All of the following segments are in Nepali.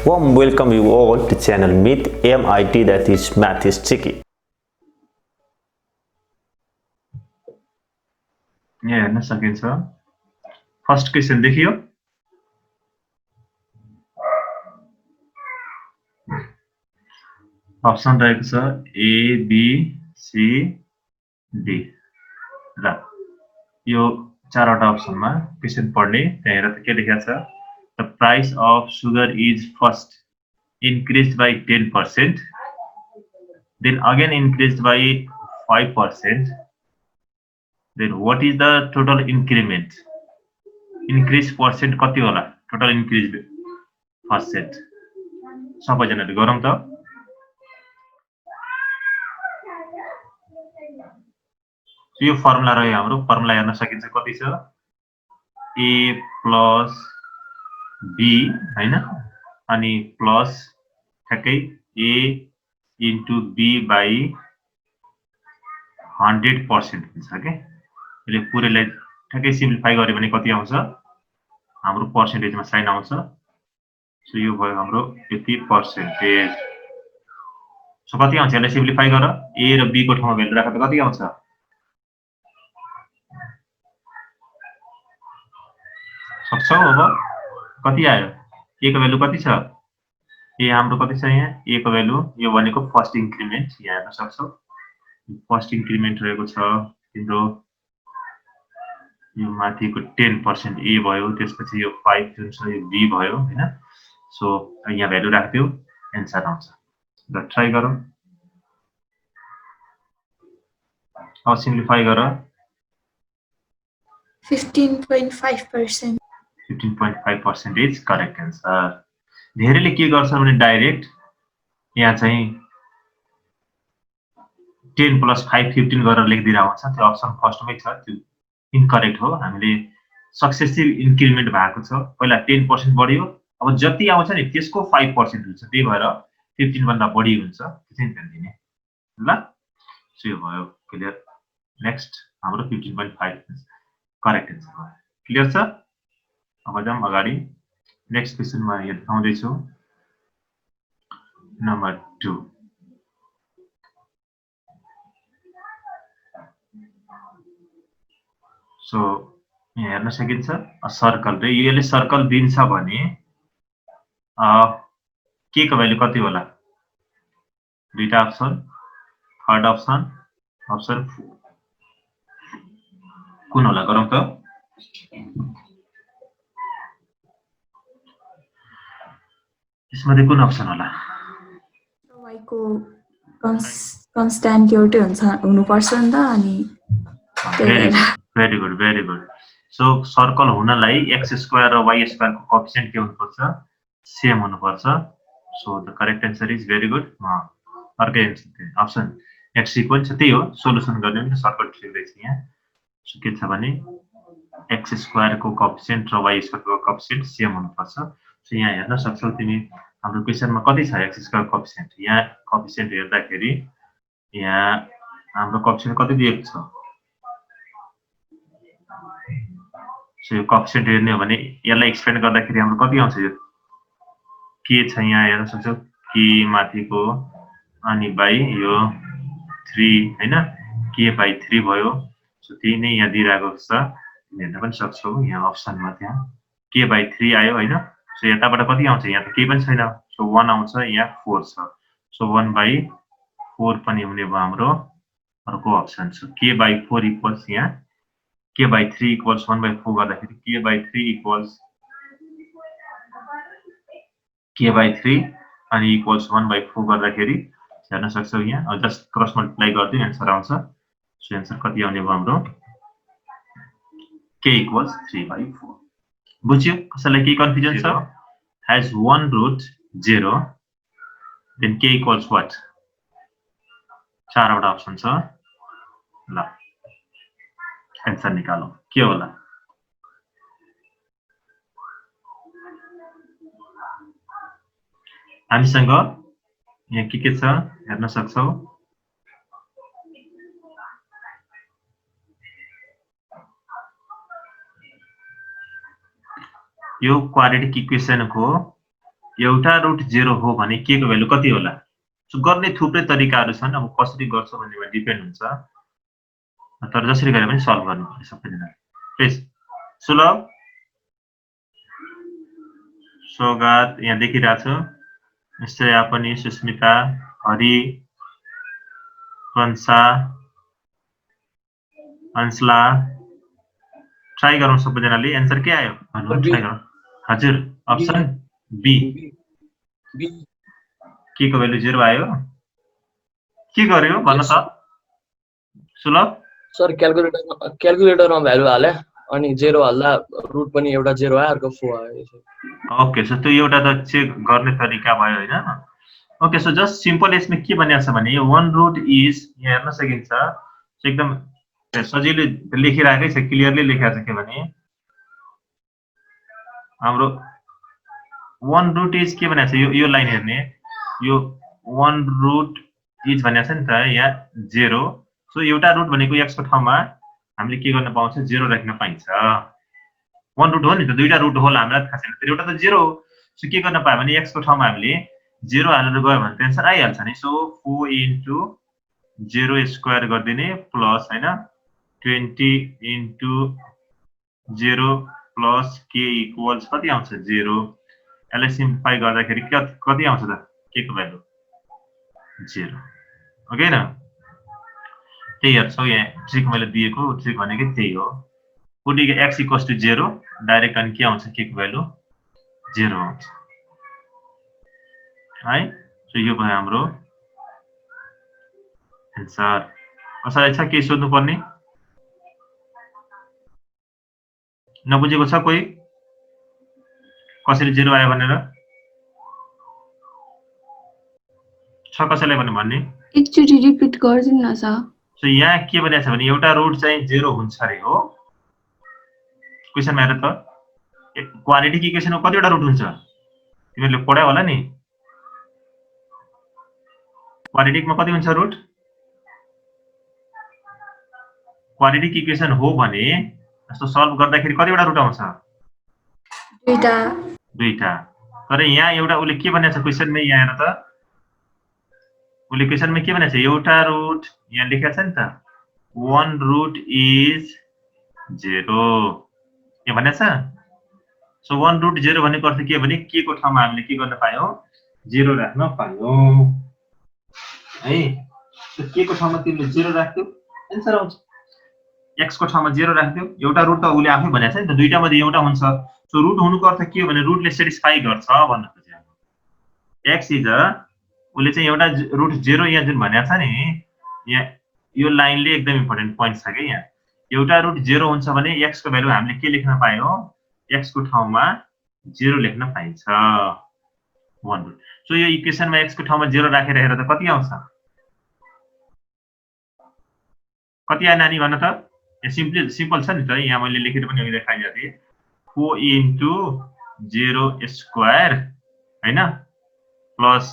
Warm welcome you all to channel Meet MIT, that is Math is Tricky. यहाँ हेर्न सकिन्छ फर्स्ट क्वेशन देखियो अप्सन रहेको छ A B C D र यो चारवटा अप्सनमा क्वेशन पढ्ने त्यहाँ हेर त के लेखेको छ The price of sugar is first increased by 10%, then again increased by 5%. Then what is the total increment? Increase percent कति होला? Total increase percent. सबैजनाले गरौँ त. यो फर्मुला रह्यो हाम्रो. फर्मुला हेर्न सकिन्छ कति छ? A plus B हैन अनि प्लस ठ्याक्कै A into B by 100% हुन्छ के. यसले पुरैलाई ठ्याक्कै सिम्प्लिफाई गर्यो भने कति आउँछ? हाम्रो पर्सेन्टेजमा साइन आउँछ. सो यो भयो हाम्रो यति पर्सेन्टेज. सो कति आउँछ? यसलाई सिम्प्लिफाई गर. A र B को ठाउँमा भ्यालु राख्दा कति आउँछ? सक्छौ अब? कति आयो? A को भ्यालु कति छ? A हाम्रो कति छ यहाँ? A को भ्यालु यो भनेको फर्स्ट इन्क्रिमेन्ट यहाँ हेर्न सक्छौ. फर्स्ट इन्क्रिमेन्ट रहेको छ तिम्रो यो माथिको 10% A भयो, त्यसपछि यो 5 जुन छ यो B भयो हैन. सो यहाँ भ्यालु राख्दियौ एन्सर आउँछ. ल ट्राई गरौँ. अब सिम्प्लिफाई गर. 15.5%. 15.5% इज करेक्ट एन्सर. धेरैले के गर्छन् भने डाइरेक्ट यहाँ चाहिँ 10 + 5 15 गरेर लेखिदिरा हुन्छ. त्यो अप्सन फर्स्टमै छ, त्यो इनकरेक्ट हो. हामीले सक्सेसिभ इन्क्रिमेन्ट भएको छ. पहिला 10% बढ्यो, अब जति आउँछ नि त्यसको 5% हुन्छ. त्यही भएर 15 भन्दा बढी हुन्छ. त्यसै ध्यान दिने. ल सो यो भयो क्लियर. नेक्स्ट हाम्रो 15.5 करेक्ट एन्सर हो. क्लियर छ? अब जाम अगाडि. नेक्स्ट क्वेशनमा यहाँ देखाउँदै छु. नम्बर 2. सो यहाँ हेर्न सकिन्छ सर्कल रे यसले सर्कल दिन्छ भने के को भ्यालु कति होला? दुईटा अप्सन. थर्ड अप्सन, अप्सन 4 कुन होला गरौँ त. यसमध्ये कुन अप्सन होला? y को कन्स्ट्यान्ट एउटै हुनुपर्छ नि त. अनि very good very good. So circle हुनलाई x² र y² को कोएफिसिएन्ट के हुनुपर्छ? सेम हुनुपर्छ. So the correct answer is very good. अर्कै अप्सन x इक्वल छ. त्यही हो सोलुसन गर्ने पनि सर्कल लेख्दै छ यहाँ. सो के छ भने x² को कोएफिसिएन्ट र y² को कोएफिसिएन्ट सेम हुनुपर्छ. सो यहाँ हेर्न सक्छौ तिमी हाम्रो क्वेशनमा कति छ x² कोएफिसिएन्ट. यहाँ कोएफिसिएन्ट हेर्दाखेरि यहाँ हाम्रो कोएफिसिएन्ट कति दिएको छ? सो यो कोएफिसिएन्ट हेर्ने हो भने यसलाई एक्सपेन्ड गर्दाखेरि हाम्रो कति आउँछ? यो के छ यहाँ हेर्न सक्छौ k माथिको अनि बाइ यो 3 हैन k/3 भयो. सो त्यही नै यहाँ दिइराको छ. हेर्न पनि सक्छौ यहाँ अप्सनमा त्यहाँ k/3 आयो हैन. सो यताबाट कति आउँछ? यहाँ त केही पनि छैन. सो 1 आउँछ. यहाँ 4 छ. सो 1/4 पनि हुने भयो हाम्रो अर्को अप्सन. सो k/4 इक्वल्स यहाँ k/3 इक्वल्स 1/4 गर्दाखेरि k/3 अनि इक्वल्स 1/4 गर्दाखेरि हेर्न सक्छौ यहाँ जस्ट क्रस मल्टिप्लाई गर्दै एन्सर आउँछ. सो एन्सर कति आउने भयो हाम्रो? k equals 3/4. बुझ्यो? कसैलाई केही कन्फ्युजन छ? has one root 0 then k equals what? चारवटा अप्सन छ. ल एन्सर निकालौं. के होला? हामीसँग यहाँ के छ हेर्न सक्छौ. यो क्वाड्रेटिक इक्वेसन को एउटा रुट 0 हो भने के को भ्यालु कति होला? सो गर्ने थुप्रै तरिकाहरू छन्, अब कसरी गर्छौ भन्नेमा डिपेन्ड हुन्छ, तर जसरी गरे पनि सल्भ गर्नुपर्छ सबैजनाले। प्लिज सुलभ, सौगात यहाँ देखिरहेको छु, श्रेया पनि, सुस्मिता, हरि, वंशा, अंशला, ट्राई गरौँ सबैजनाले। एन्सर के आयो भन्नु, ट्राई गरौँ। हजुर, अप्सन बी, के को भ्यालु 0 आयो? के गर्यो भन्न त सुलभ? सर क्याल्कुलेटरमा भ्यालु हाले अनि 0 हाल्दा रुट पनि एउटा 0 आयो, अर्को 4 आयो। ओके, सो त्यो एउटा त चेक गर्ने तरिका भयो हैन? ओके, सो जस्ट सिम्पल यसमा के भनिएको छ भने 1 रुट इज, यहाँ हेर्न सकिन्छ, एकदम सजिलै लेखिराखेकै छ, क्लियरली लेखेको छ के भने हाम्रो 1 रुट इज के भनेको छ, यो लाइन हेर्ने, यो 1 रुट इज भनेको छ नि त यहाँ 0। सो एउटा रुट भनेको x को ठाउँमा हामीले के गर्न पाउँछ, 0 राख्न पाइन्छ। 1 रुट हो नि त, दुईटा रुट होला हामीलाई थाहा छैन, तर एउटा त 0 हो। सो के गर्न पायो भने x को ठाउँमा हामीले 0 हालेर गयो भने त एन्सर आइहाल्छ नि। सो 4 इन्टु 0 स्क्वायर गरिदिने प्लस हैन 20 इन्टु 0 प्लस k इक्वल्स कति आउँछ 0। यसलाई सिम्प्लिफाई गर्दाखेरि कति आउँछ त, k को भ्यालु 0। ओके न, त्यही हेर्छौ यहाँ ट्रिक मैले दिएको, ट्रिक भनेको त्यही हो। Putting x equals to 0 direct अनि के आउँछ, k को भ्यालु 0 आउँछ है। सो यो भयो हाम्रो एन्सर। कसैलाई छ के सोध्नु पर्ने, नबुझेको छ कोही, कसरी 0 आयो भनेर छ कसैलाई भन्ने? एकचोटि रिपिट गर्दिनु न सर। सो यहाँ के भनेको छ भने एउटा रुट चाहिँ 0 हुन्छ रे हो क्वेशनमा हेर त, क्वाड्रेटिक इक्वेसनमा कतिवटा रुट हुन्छ तिमीहरूले पढ्यौ होला नि, क्वाड्रेटिकमा कति हुन्छ रुट? क्वाड्रेटिक इक्वेसन हो भने जस्तो सल्भ गर्दाखेरि कतिवटा रुट आउँछ? दुईटा। तर यहाँ एउटा उले के भनेको छ क्वेशनमा, यहाँ हेर त, उले क्वेशनमा के भनेको छ, एउटा रुट यहाँ लेखेको छ नि त, 1 रुट इज 0 यहाँ भनेको छ। सो 1 रुट 0 भनेको अर्थ के भने के को ठाउँमा हामीले के गर्न पायौं, 0 राख्न पायौं है। के को ठाउँमा तिमीले 0 राख्थ्यौ एन्सर आउँछ, x को ठाउँमा 0 राख्थ्यौ, एउटा रुट त उले आफै भनेको छ नि त, दुईटा मध्ये एउटा हुन्छ। सो रुट हुनुको अर्थ के हो भने रुटले सेटिस्फाई गर्छ भन्न खोजेको। x इज उले चाहिँ एउटा रुट 0 यहाँ जुन भनेको छ नि, यहाँ यो लाइनले एकदम इम्पोर्टेन्ट पोइन्ट छ के, यहाँ एउटा रुट 0 हुन्छ भने x को भ्यालु हामीले के लेख्न पायौं, x को ठाउँमा 0 लेख्न पाइन्छ 1 रुट। सो यो इक्वेसनमा x को ठाउँमा 0 राखेर हेर त कति आउँछ, कति आयो नानी भन्न त? सिम्पल छ नि त, यहाँ मैले लेखेर पनि अघि देखाइदिएको थिएँ, 4 इन्टु 0 स्क्वायर हैन प्लस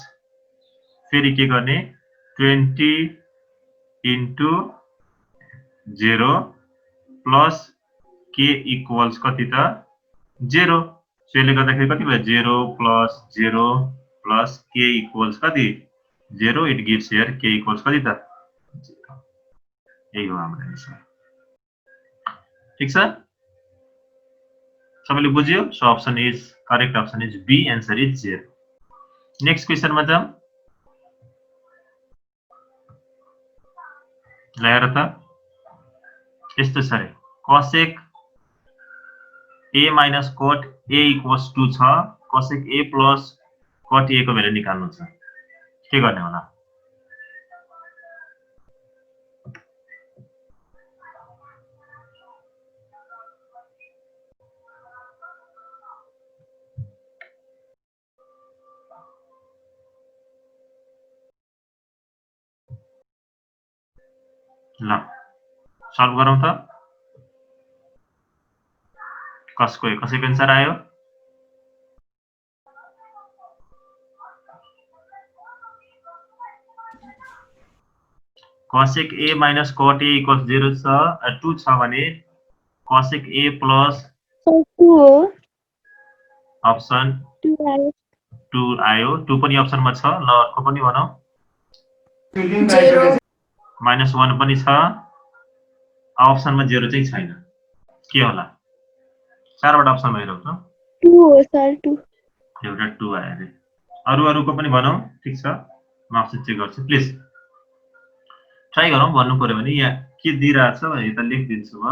फेरि के गर्ने 20 इन्टु 0 प्लस k इक्वल्स कति त 0। सो यसले गर्दाखेरि कति भयो 0 प्लस 0 प्लस k इक्वल्स कति 0, it gives here k equals कति त 0। यही हो हाम्रो एन्सर। ठीक छ, सबैले बुझ्यो? So option is correct, option is B, answer is 0। Next क्वेशनमा जाउँ। ल हेर त, यस्तो छ रे, cosec a minus cot a equals 2 छ, cosec a plus cot a को भ्यालु निकाल्नु छ, के गर्ने होला? ल सल्भ गरौँ त, कसको एन्सर आयो? cosec a minus cot a equals 0 छ, 2 छ भने cosec a plus 2 हो, अप्सन 2 आयो, 2 पनि अप्सनमा छ। ल अर्को पनि भनौँ। 0 -1 पनि छ। अप्सनमा 0 चाहिँ छैन। के होला? 4 वटा अप्सनमा हेरौँ त। 2 हो सर 2 एउटा 2 आयो अरे। अरूको पनि भनौँ। ठिक छ, म अप्सन चेक गर्छु प्लिज। ट्राई गरौँ। भन्नु पर्यो भने यहाँ के दिइरहेछ यता लेखिदिन्छु म।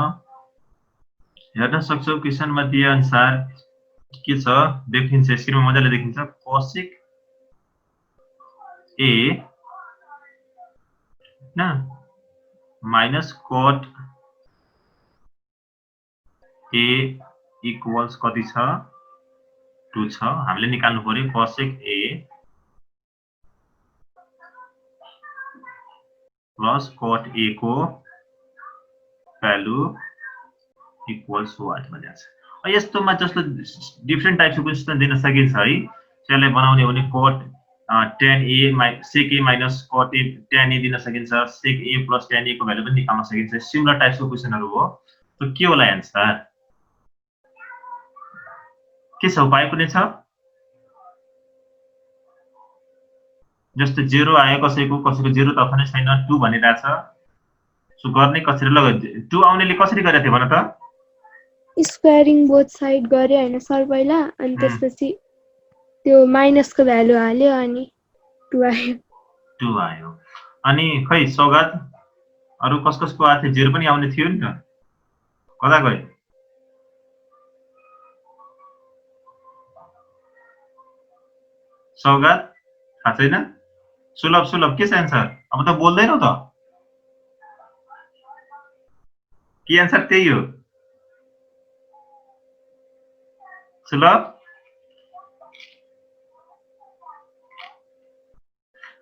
हेर्न सक्छौ क्वेसनमा दिए अनुसार के छ देखिन्छ, स्क्रिनमा मजाले देखिन्छ। cosec a न माइनस cot a इक्वल्स कति छ? 2 छ। हामीले निकाल्नु पर्यो cosec a plus cot a को भ्यालु इक्वल्स वाट भनेको छ। यस्तोमा जस्तो डिफ्रेन्ट टाइप्सको क्वेसन दिन सकिन्छ है। त्यसलाई बनाउने हो भने cot tan a sec a minus cot a tan a दिन सकिन्छ। sec a plus tan a को भ्यालु पनि निकाल्न सकिन्छ। सिमिलर टाइप्सको क्वेसनहरु हो। त के होला आन्सर? के छ उपाय कुनै छ? जस्तो 0 आयो कसैको 0 त अफनै छैन। 2 भनिरहेछ। सो गर्ने कसरी? ल 2 आउनेले कसरी गरेथे भन त? स्क्वायरिङ बोथ साइड गरे हैन सर पहिला, अनि त्यसपछि त्यो माइनसको भ्यालु हाल्यो अनि 2 आयो। 2 आयो। अनि खै सौगात अरु कसको आथे? 0 पनि आउने थियो नि त। कता गयो? सौगात थाहा छैन? सुलभ के छ आन्सर? अब त बोल्दैनौ त। के आन्सर त्यही हो? सुलभ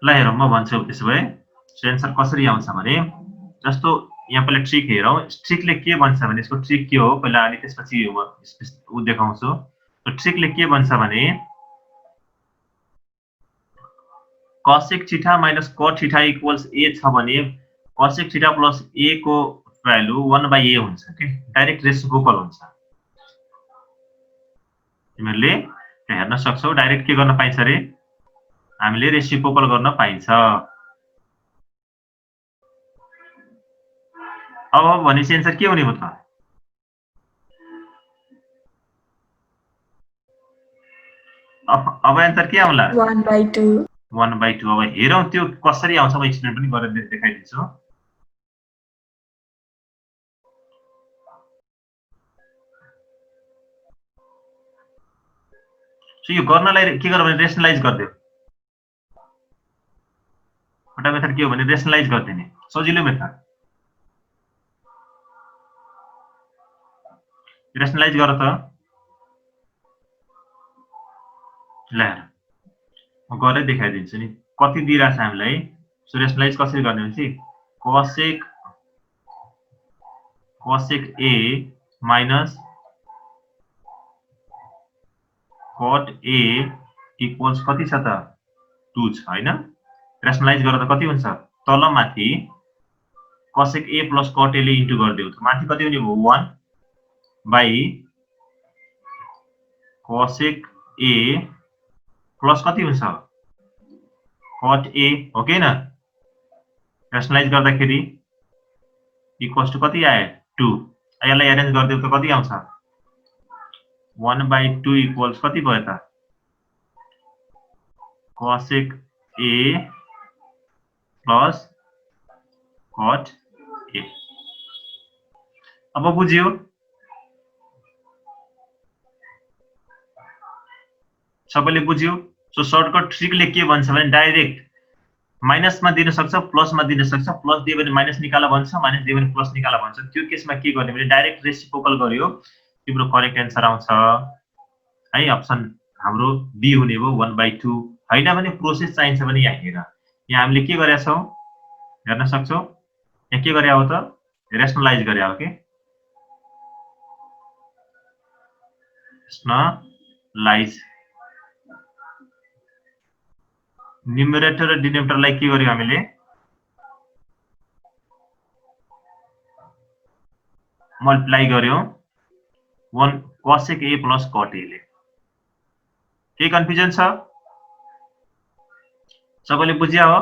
ल हेरौँ म भन्छु त्यसो भए। सो आन्सर कसरी आउँछ भने जस्तो यहाँ पहिला ट्रिक हेरौँ। ट्रिकले के भन्छ भने यसको ट्रिक के हो पहिला अनि त्यसपछि म उ देखाउँछु। सो ट्रिकले के भन्छ भने cosec theta minus cot theta equals a छ भने cosec थीटा प्लस a को भ्यालु 1/a हुन्छ के डाइरेक्ट रेसिप्रोकल हुन्छ। तिमीहरूले हेर्न सक्छौ डाइरेक्ट के गर्न पाइन्छ रे? हामीले रेसिप्रोकल गर्न पाइन्छ। अब भनेपछि आन्सर के हुने भयो त? अब आन्सर के आउला? 1/2 1/2। अब हेरौँ त्यो कसरी आउँछ। म एक्सप्लेन पनि गरेर देखाइदिन्छु। सो यो गर्नलाई के गर्नु भने रेसनलाइज गरिदेऊ। एउटा मेथड के हो भने रेसनलाइज गर्दिने सजिलो मेथड। रेसनलाइज गर त। ल म गरेर देखाइदिन्छु नि कति दिइरहेछ हामीलाई। सो रेसनलाइज कसरी गर्ने भने cosec a minus cot a equals कति छ त? 2 छ हैन। रेसनलाइज गरेर त कति हुन्छ? तल माथि cosec a plus cot a ले इन्टु गरिदेऊ। माथि कति हुने भयो? 1 by cosec a प्लस कति हुन्छ? cot a हो कि न? रेसनलाइज गर्दाखेरि इक्वल्स टु कति आयो? 2। यसलाई अरेन्ज गरिदेऊ त कति आउँछ? 1/2 इक्वल्स कति भयो त? cosec a plus cot a। अब बुझ्यो? सबैले बुझ्यो? सो सर्टकट ट्रिकले के भन्छ भने डाइरेक्ट माइनसमा दिन सक्छ, प्लसमा दिन सक्छ। प्लस दियो भने माइनस निकाल भन्छ, माइनस दियो भने प्लस निकाल भन्छ। त्यो केसमा के गर्ने भने डाइरेक्ट रेसिप्रोकल गर्यो तिम्रो करेक्ट आन्सर आउँछ है। अप्सन हाम्रो बी हुने भयो 1/2। हैन भने प्रोसेस चाहिन्छ भने यहाँ हेर। यहाँ हामीले के गरेका छौं हेर्न सक्छौ। यहाँ के गरे हो त? रेसनलाइज गरे हो के। रेसनलाइज न्युमरेटर र डिनोमिनेटरलाई के गर्यो हामीले? मल्टिप्लाई गर्यो 1 cosec a plus cot a ले। के कन्फ्युजन छ? सबैले बुझ्या हो?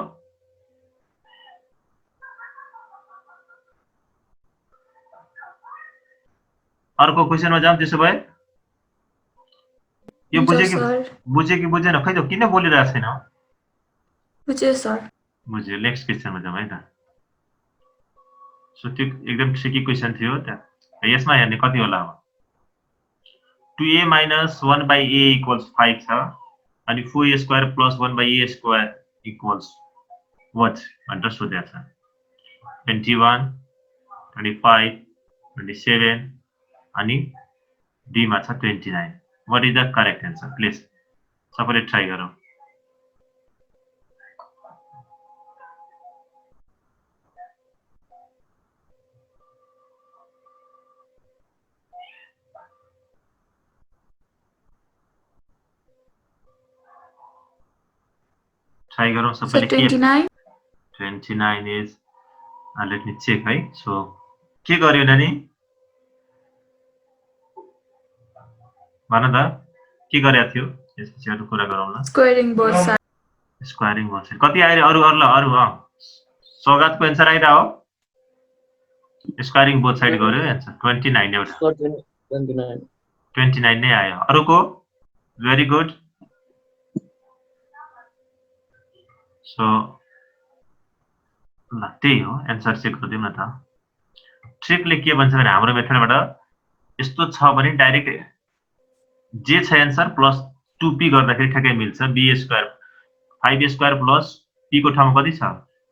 अर्को क्वेसनमा जाउँ त्यसो भए। यो हुन्छ बुझ्यो सर कि बुझेन? खै त किन बोलिरहेको छैन? बुझेँ सर बुझ्यो। नेक्स्ट क्वेसनमा जाउँ है त। सो त्यो एकदम ट्रिकी क्वेसन थियो त्यहाँ। यसमा हेर्ने कति होला अब? 2a minus 1 by a equals 5 छ अनि 4a square plus 1 by a square equals what भनेर सोधेको छ। 21, 25, 27 अनि D मा छ 29. What is the correct answer? Please सबैले ट्राई गरौँ। ट्राई गरौँ सर सबैले के 29 29 is let me check है। सो के गर्यो नानी? भन त के गरेको थियो? यसपछि अरु कुरा गरौँ ल। squaring both sides स्क्वायरिङ गर्छ। कति आयो अरु ल अरु सौगातको एन्सर आइरा हो? स्क्वायरिङ बोथ साइड गर्यो एन्सर 29 एउटा। सर 29 29 नै आयो। अरुको? Very good. सो ल त्यही हो एन्सर चेक गरिदिउँ न त। ट्रिकले के भन्छ भने हाम्रो मेथडबाट यस्तो छ भने डाइरेक्ट जे छ एन्सर प्लस 2p गर्दाखेरि ठ्याक्कै मिल्छ। b square 5a square plus p को ठाउँमा कति छ?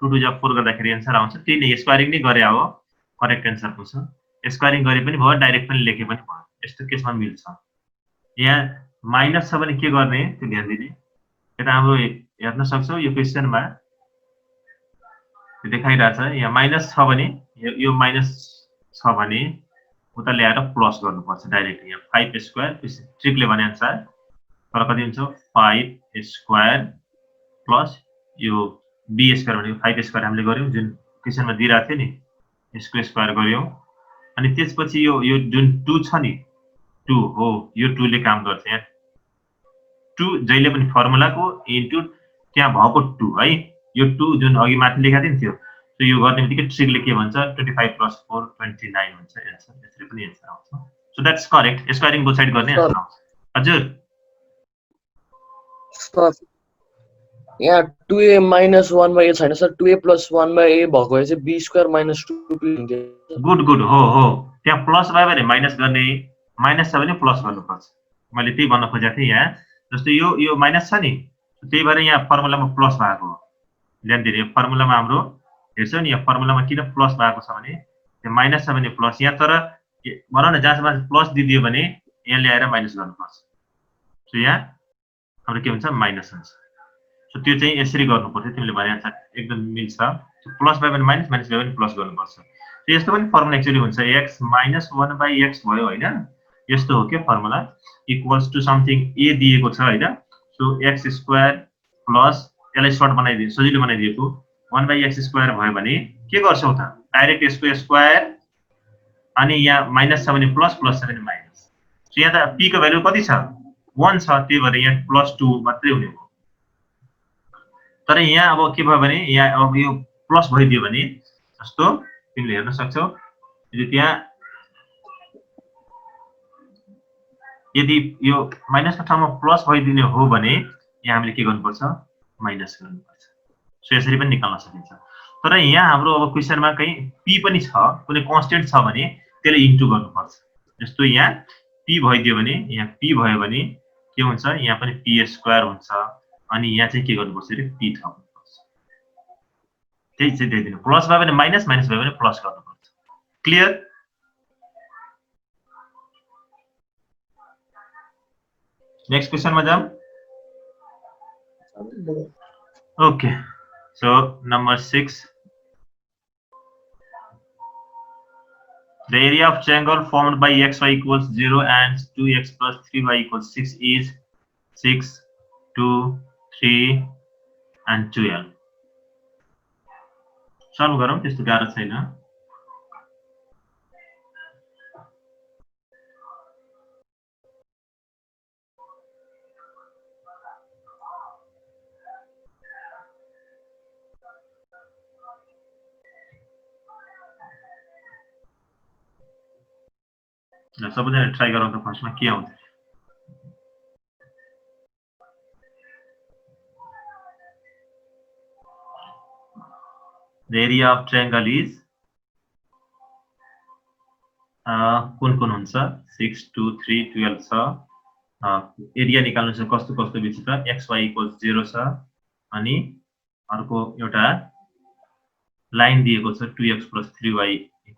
2 2 जा 4 गर्दाखेरि एन्सर आउँछ। त्यही नै स्क्वायरिङ नै गरे हो करेक्ट एन्सर पुग्छ। स्क्वायरिङ गरे पनि भयो डाइरेक्ट पनि लेखे पनि भयो। यस्तो केसमा मिल्छ। यहाँ माइनस छ भने के गर्ने त्यो ध्यान दिने। यता हाम्रो हेर्न सक्छौ यो क्वेशनमा देखाइरहेछ यहाँ माइनस छ भने यो माइनस छ भने उता ल्याएर प्लस गर्नुपर्छ डाइरेक्ट। यहाँ 5 स्क्वायर ट्रिकले भने अनुसार तर कति हुन्छ 5 स्क्वायर प्लस यो b स्क्वायर भनेको 5 स्क्वायर हामीले गर्यौं जुन क्वेशनमा दिइराको थियो नि यसको स्क्वायर गर्यौं अनि त्यसपछि यो जुन 2 छ नि 2 हो यो 2 ले काम गर्छ। यहाँ 2 जहिले पनि फर्मुलाको इन्टु त्यहाँ भएको 2 है यो 2 जुन अघि माथि लेखेको थियो नि त्यो सो यो गर्ने बित्तिकै ट्रिकले के भन्छ 25 + 4 29 हुन्छ एन्सर। यसरी पनि एन्सर आउँछ। So that's correct. Squaring both side गर्ने एन्सर आउँछ। हजुर सर यहाँ 2a minus 1 by a छैन sir 2a plus 1 by a भएको भए चाहिँ b square minus 2p हुन्थ्यो। गुड हो त्यहाँ प्लस भयो भने माइनस गर्ने माइनस छ भने प्लस गर्नुपर्छ। मैले त्यही भन्न खोजेको थिएँ यहाँ जस्तो यो माइनस छ नि त्यही भएर यहाँ फर्मुलामा प्लस भएको हो। ध्यान दिनु यो फर्मुलामा हाम्रो हेर्छौ नि यो फर्मुलामा किन प्लस भएको छ भने त्यो माइनस छ भने प्लस यहाँ तर भनौँ न जहाँसम्म प्लस दिदियो भने यहाँ ल्याएर माइनस गर्नुपर्छ। सो यहाँ हाम्रो के हुन्छ माइनस हुन्छ। सो त्यो चाहिँ यसरी गर्नुपर्छ। तिमीले भने अनुसार एकदम मिल्छ। प्लस भयो भने माइनस माइनस भयो भने प्लस गर्नुपर्छ। सो यस्तो पनि फर्मुला एक्चुअली हुन्छ x - 1 by x भयो हैन यस्तो हो के formula equals to something a दिएको छ हैन। सो x स्क्वायर प्लस यसलाई सर्ट बनाइदिए सजिलो बनाइदिएको 1 by x स्क्वायर भयो भने के गर्छौ त डाइरेक्ट यसको स्क्वायर अनि यहाँ माइनस छ भने प्लस प्लस छ भने माइनस। सो यहाँ त p को भ्यालु कति छ 1 छ त्यही भएर यहाँ +2 मात्रै हुने हो। तर यहाँ अब के भयो भने यहाँ अब यो प्लस भइदियो भने जस्तो तिमीले हेर्न सक्छौ यदि त्यहाँ यदि यो माइनसको ठाउँमा प्लस भइदिने हो भने यहाँ हामीले के गर्नुपर्छ माइनस गर्नुपर्छ। सो यसरी पनि निकाल्न सकिन्छ। तर यहाँ हाम्रो अब क्वेशनमा कहीं p पनि छ कुनै कन्स्टेन्ट छ भने त्यसले इन्टु गर्नुपर्छ। जस्तो यहाँ p भइदियो भने यहाँ p भयो भने के हुन्छ यहाँ पनि p स्क्वायर हुन्छ अनि यहाँ चाहिँ के गर्नुपर्छ रे p थप्नुपर्छ। त्यही चाहिँ दिदिनु प्लस भयो भने माइनस माइनस भयो भने प्लस गर्नुपर्छ। क्लियर? नेक्स्ट क्वेशनमा जाम। Okay so number 6 the area of triangle formed by xy equals 0 and 2x plus 3y equals 6 is 6 2 3 and 12 solve गरौँ त्यस्तो गाह्रो छैन। ल सबैजना ट्राई गरौँ त फर्स्टमा के आउँछ The area of triangle is कुन कुन हुन्छ 6 2 3 12 छ एरिया निकाल्नु छ कस्तो कस्तो बिच छ xy = 0 छ अनि अर्को एउटा लाइन दिएको छ 2x + 3y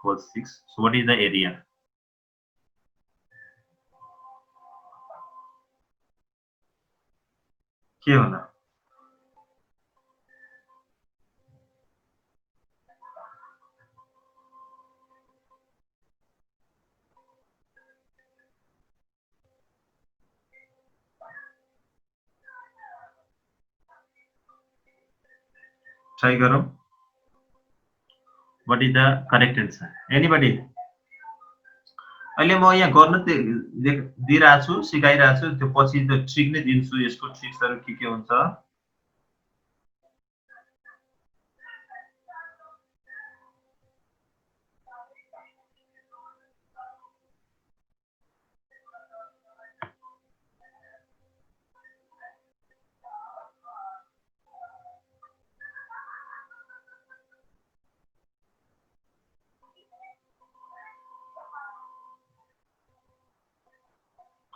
= 6 so what is the area के होला ट्राई गरौँ what is the correct answer anybody अहिले म यहाँ गर्न दिइरहेको छु सिकाइरहेको छु त्यो पछि त्यो ट्रिक नै दिन्छु यसको ट्रिक्सहरु के हुन्छ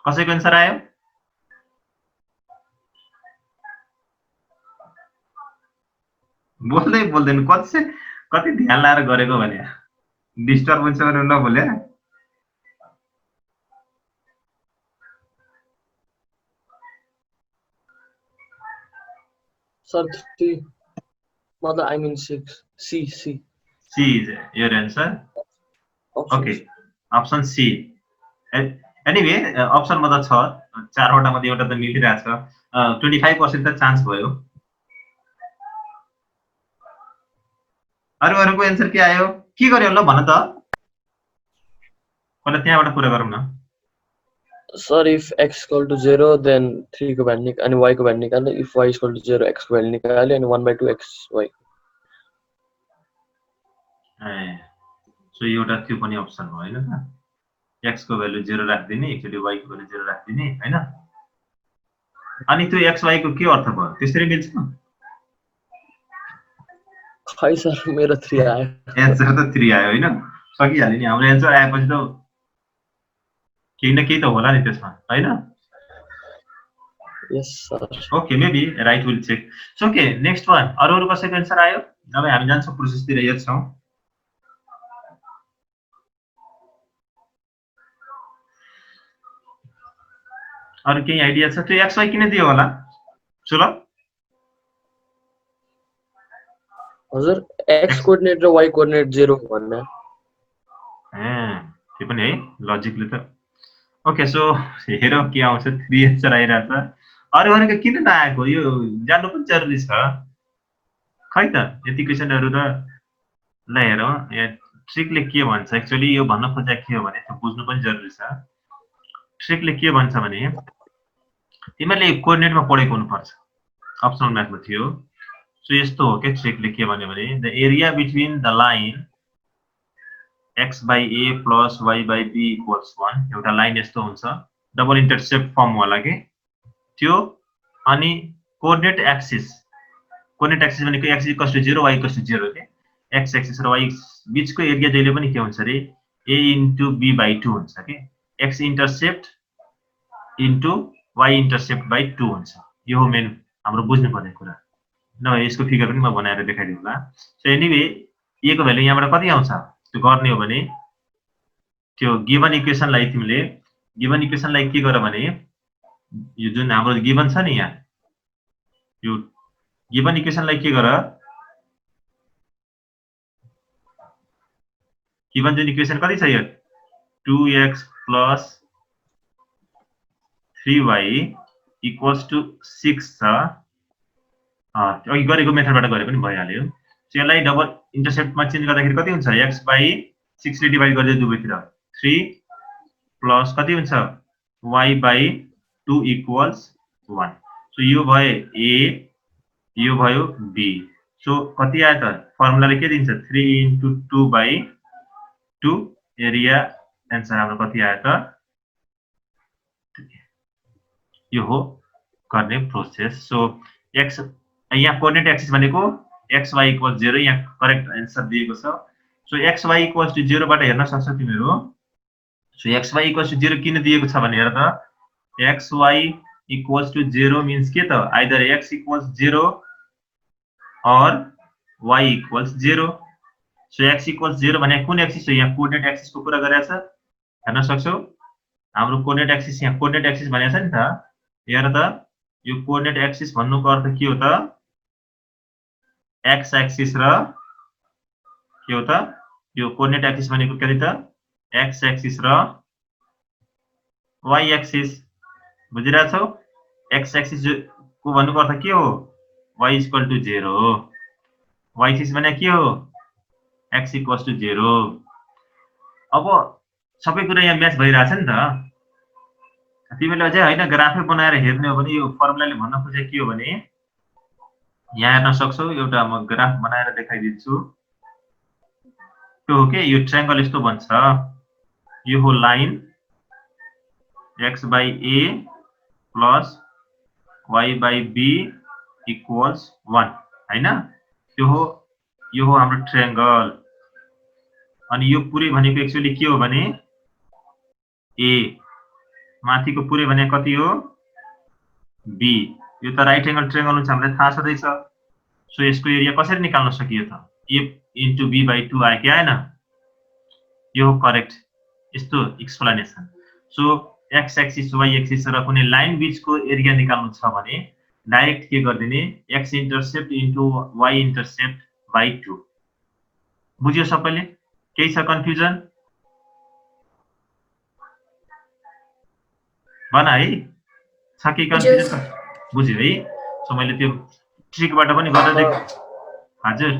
कसैको आन्सर आयो बोल्दै बोल्दैन कति ध्यान लाएर गरेको भने डिस्टर्ब हुन्छ भने नबोले Sir, 3. Mother, I mean 6. C. C is your answer. Okay. Option C. Anyway, option मा त छ चारवटा मध्ये एउटा त मिलिरहेछ 25% त चान्स भयो अरुको आन्सर के आयो के गर्यो ल भन त पहिला त्यहाँबाट पुरा गरौँ न Sir, if x = 0 then 3 को भ्यालु निकाल्ने अनि y को भ्यालु निकाल्ने if y = 0 x को भ्यालु निकाल्ने अनि 1/2 xy सो एउटा त्यो पनि अप्सन हो हैन त x को भ्यालु 0 राख्दिने एकचोटी y को भ्यालु 0 राख्दिने हैन अनि त्यो xy को के अर्थ भयो त्यसरी मिल्छ खै सर मेरो 3 आयो एन्सर त 3 आयो हैन सकिहाल्यो नि हाम्रो एन्सर आएपछि त केही न केही त होला नि त्यसमा हैन yes sir okay maybe right will check so okay next one अरु कसैको आन्सर आयो अब हामी जान्छौं प्रोसेस तिर हेर्छौं अरु केही आइडिया छ त्यो xy किन दियो होला सुल हजुर x कोअर्डिनेट र y कोअर्डिनेट 0 भन्ने त्यो पनि है लजिकले त ओके सो हेरौं के आउँछ 3 आन्सर आइराछ अरुको किन नआएको यो जान्नु पनि जरुरी छ खै त यति क्वेशनहरु र ल हेरौं यहाँ ट्रिकले के भन्छ एक्चुअली यो भन्न खोजेको के हो भने त्यो बुझ्नु पनि जरुरी छ ट्रिकले के भन्छ भने तिमीले कोअर्डिनेटमा पढेको हुनु पर्छ अप्सनल म्याथमा थियो सो यस्तो हो के ट्रिकले के भन्यो भने the area between the line x/a + y/b = 1 एउटा लाइन यस्तो हुन्छ डबल इन्टरसेप्ट फर्म होला के त्यो अनि कोअर्डिनेट एक्सिस भनेको x = 0 y = 0 के x एक्सिस र y बीचको एरिया जहिले पनि के हुन्छ रे a * b/2 हुन्छ के x intercept into y intercept by 2 हुन्छ यो हो मेन हाम्रो बुझ्नु पर्ने कुरा न यसको फिगर पनि म बनाएर देखाइदिउँला सो एनीवे a को भ्यालु यहाँबाट कति आउँछ त्यो गर्ने हो भने त्यो गिवन इक्वेशनलाई तिमीले के गर भने यो जुन हाम्रो गिवन छ नि यहाँ यो गिवन इक्वेशनलाई के गर गिवन जुन इक्वेशन कति छ यो 2x + 3y = 6 छ अघि गरेको मेथडबाट गरे पनि भइहाल्यो सो यसलाई डबल इन्टरसेप्टमा चेन्ज गर्दाखेरि कति हुन्छ x/6 ले डिवाइड गर्दै दुवैतिर 3 प्लस कति हुन्छ y/2 = 1 सो यो भयो a यो भयो b सो कति आयो त फर्मुलाले के दिन्छ 3 * 2/2 एरिया एन्सर हाम्रो कति आयो त यो हो गर्ने प्रोसेस सो x यहाँ कोअर्डिनेट एक्सिस भनेको xy इक्वल 0 यहाँ करेक्ट एन्सर दिएको छ सो xy इक्वल टु 0 बाट हेर्न सक्छौ तिमीहरु सो xy इक्वल टु 0 किन दिएको छ भने हेर त xy इक्वल टु 0 मिन्स के त either x equals 0 or y equals 0 so x equals 0 भने कुन एक्सिस हो यहाँ कोअर्डिनेट एक्सिस को कुरा गरेछ हेर्न सक्छौ हाम्रो कोअर्डिनेट एक्सिस यहाँ कोअर्डिनेट एक्सिस भनेको छ नि त हेर त यो कोअर्डिनेट एक्सिस भन्नुको अर्थ के हो त x एक्सिस र के हो त यो कोअर्डिनेट एक्सिस भनेको के त x एक्सिस र y एक्सिस बुझिरहेछौ x एक्सिस को भन्नुको अर्थ के हो y equal to 0 y axis भने के हो x इक्वल टु 0 अब सबै कुरा यहाँ म्याच भइराछ नि त तिमीले अझै हैन ग्राफै बनाएर हेर्ने हो भने यो फर्मुलाले भन्न खोजे के हो भने यहाँ हेर्न सक्छौ एउटा म ग्राफ बनाएर देखाइदिन्छु त्यो हो के यो ट्रायंगल यस्तो बन्छ यो हो line x by a plus y by b equals 1 हैन यो हो हाम्रो ट्रायंगल अनि यो पुरै भनेको एक्चुअली के हो भने a माथिको पुरै भने कति हो b यो त राइट एंगल ट्रायंगल हुन्छ हामीलाई थाहा छदै छ सो यसको एरिया कसरी निकाल्न सकियो त a into b by 2 आयो के आएन यो करेक्ट यस्तो explanation so x axis y axis र कुनै लाइन बीचको एरिया निकाल्नु छ भने डाइरेक्ट के गर्दिने x intercept into y intercept by 2 बुझ्यो सबैले केही छ कन्फ्युजन भन है छ कि कन्फ्युजन बुझ्यो है सो मैले त्यो ट्रिकबाट पनि गरेर देख हजुर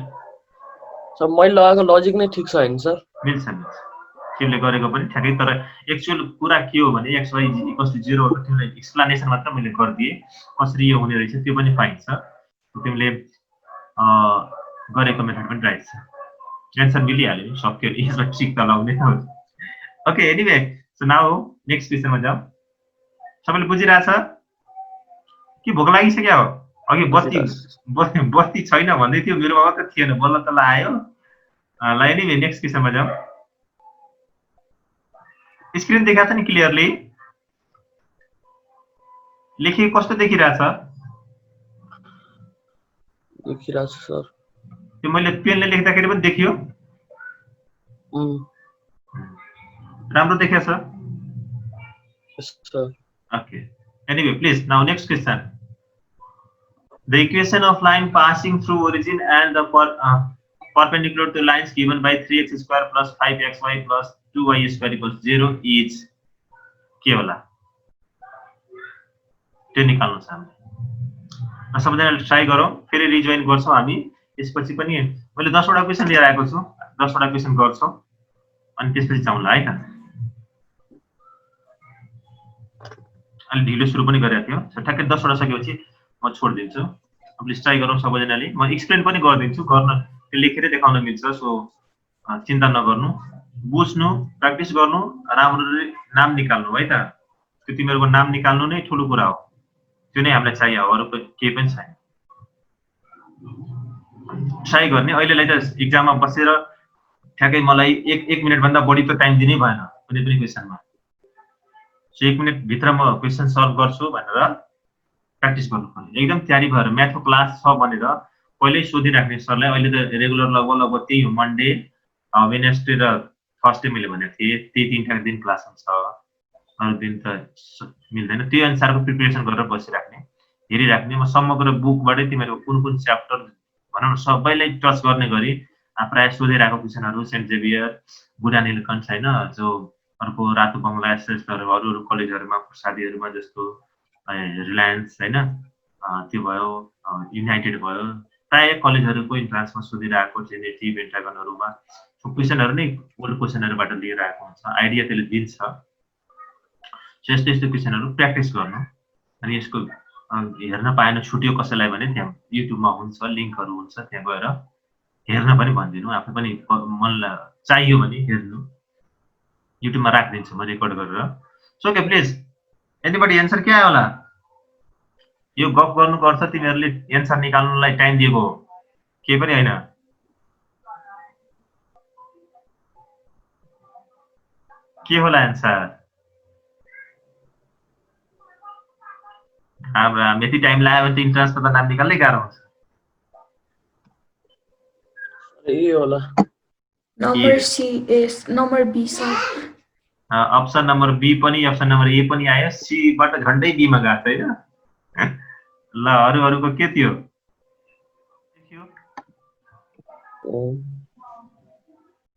सर मैले लगाएको लजिक नै ठीक छ हैन सर मिल्छ तिमीले गरेको पनि ठ्याक्कै तर एक्चुअल कुरा के हो भने xy इक्वल्स टु 0 हो तिमीले एक्सप्लेनेसन मात्र मैले गर्दिए कसरी यो हुने रहेछ त्यो पनि पाइन्छ तिमीले गरेको मेथड पनि राइट छ एन्सर मिलिहाल्यो सक्यो यसमा ट्रिक त लाउने हो okay anyway so now next क्वेशनमा जाऊ सबैले बुझिरहेछ कि भोक लागिसक्यो हो अघि बत्ती छैन भन्दै थियो मेरोमा मात्र थिएन बल्ल तल आयो ल एनीवे नेक्स्ट क्वेशनमा जाऊ स्क्रिन देखाछ नि क्लियरली लेखिएको कस्तो देखिरहेछ देखिरहेछ सर त्यो मैले पेनले लेख्दाखेरि पनि देखियो राम्रो देखेछ यस sir okay anyway please now next question the equation of line passing through origin and the perpendicular to lines given by 3x square plus 5xy plus 2y square equals 0 is के होला त्यो निकाल्नु छ हामी सबैजनाले ट्राई गरौँ फेरि रिजोइन गर्छौं हामी त्यसपछि पनि मैले 10 वटा क्वेशन लिएर आएको छु 10 वटा क्वेशन गर्छौं अनि त्यसपछि जाउँला है त अलि ढिलो सुरु पनि गरेको थियो सो ठ्याक्कै 10 वटा सकेपछि म छोड्दिन्छु अब प्लिज ट्राई गरौँ सबैजनाले म एक्सप्लेन पनि गरिदिन्छु गर्न लेखेर देखाउन मिल्छ सो चिन्ता नगर्नु बुझ्नु प्र्याक्टिस गर्नु राम्ररी नाम निकाल्नु है त त्यो तिमीहरुको नाम निकाल्नु नै ठूलो कुरा हो त्यो नै हामीलाई चाहियो अरु केही पनि छैन ट्राई गर्ने अहिलेलाई त एक्जाममा बसेर ठ्याक्कै मलाई 1 मिनेट भन्दा बढी त टाइम दिनै भएन कुनै पनि क्वेशनमा सो 1 मिनेट भित्र म क्वेशन सल्भ गर्छु भनेर प्र्याक्टिस गर्नुपर्ने एकदम तयारी भएर म्याथको क्लास छ भनेर पहिल्यै सोधिराख्ने सरलाई अहिले त रेगुलर लगभग त्यही हो मन्डे वेडनेसडे र थर्सडे मैले भनेको थिएँ त्यही तीनटा दिन क्लास हुन्छ अरु दिन त मिल्दैन त्यो अनुसारको प्रिपरेसन गरेर बसिराख्ने हेरिराख्ने म समग्र बुकबाटै तिमीहरुको कुन कुन च्याप्टर भनौं सबैलाई टच गर्ने गरी प्राय सोधिरहेको क्वेशनहरु सेन्ट जेभियर बुढा नीलकण्ठ छैन जो अर्को रातो बंगला एसएसहरु अरु कलेजहरुमा प्रसादीहरुमा जस्तो रिलायन्स हैन त्यो भयो युनाइटेड भयो प्राय कलेजहरुको इन्ट्रान्समा सोधिरहेको जेनेटिभ इन्ट्रागनहरुमा क्वेशनहरु नै ओल्ड क्वेशनहरुबाट लिएर आएको हुन्छ आइडिया त्यसले दिन्छ यस्तो यस्तो क्वेशनहरु प्र्याक्टिस गर्नु अनि यसको हेर्न पाएन छुट्यो कसैलाई भने त्यहाँ युट्युबमा हुन्छ लिंकहरु हुन्छ त्यहाँ गएर हेर्न पनि भन्दिनु आफै पनि मनलाई चाहियो भने हेर्नु युट्युबमा राखिदिन्छु म रेकर्ड गरेर। So okay please anybody answer के आयो होला? यो गफ गर्नुपर्छ, तिमीहरूले एन्सर निकाल्नलाई टाइम दिएको हो, के पनि होइन। के होला एन्सर? राम यति टाइम लाग्यो भने त इन्ट्रान्सको त नाम निकाल्नै गाह्रो हुन्छ। ए होला number C yes number B sir. Option number B पनि अप्सन नम्बर ए पनि आयो, सीबाट झन्डै बीमा गएको छ होइन। ल अरूको के थियो?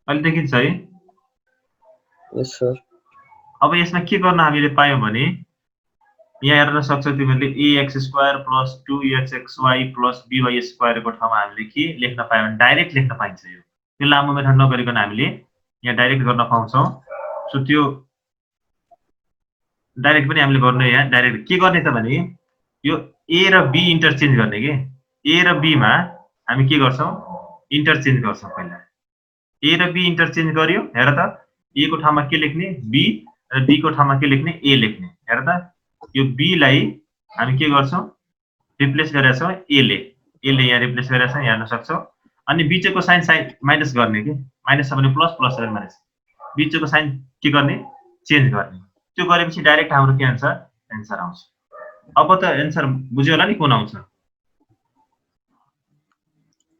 अहिले देखिन्छ है? यस सर। अब यसमा के गर्न हामीले पायौँ भने यहाँ हेर्न सक्छौ तिमीहरूले ax² + 2xxy + by² को ठाउँमा हामीले के लेख्न पायौँ भने डाइरेक्ट लेख्न पाइन्छ। यो लामो मेथड नगरिकन हामीले यहाँ डाइरेक्ट गर्न पाउँछौँ। सो त्यो डाइरेक्ट पनि हामीले गर्ने, यहाँ डाइरेक्ट के गर्ने त भने यो ए र बी इन्टरचेन्ज गर्ने के। ए र बी मा हामी के गर्छौँ? इन्टरचेन्ज गर्छौँ। पहिला ए र बी इन्टरचेन्ज गर्यो, हेर त ए को ठाउँमा के लेख्ने बी र बी को ठाउँमा के लेख्ने ए लेख्ने। हेर त यो बी लाई हामी के गर्छौँ? रिप्लेस गरेका छौँ ए ले यहाँ रिप्लेस गरेका छौँ, हेर्न सक्छौ। अनि बीचको साइन माइनस गर्ने के, माइनस छ भने प्लस, प्लस छ भने माइनस, बीचको साइन के गर्ने? चेन्ज गर्ने। त्यो गरेपछि डाइरेक्ट हाम्रो के आउँछ? एन्सर आउँछ। अब त एन्सर बुझ्यो होला नि कुन आउँछ?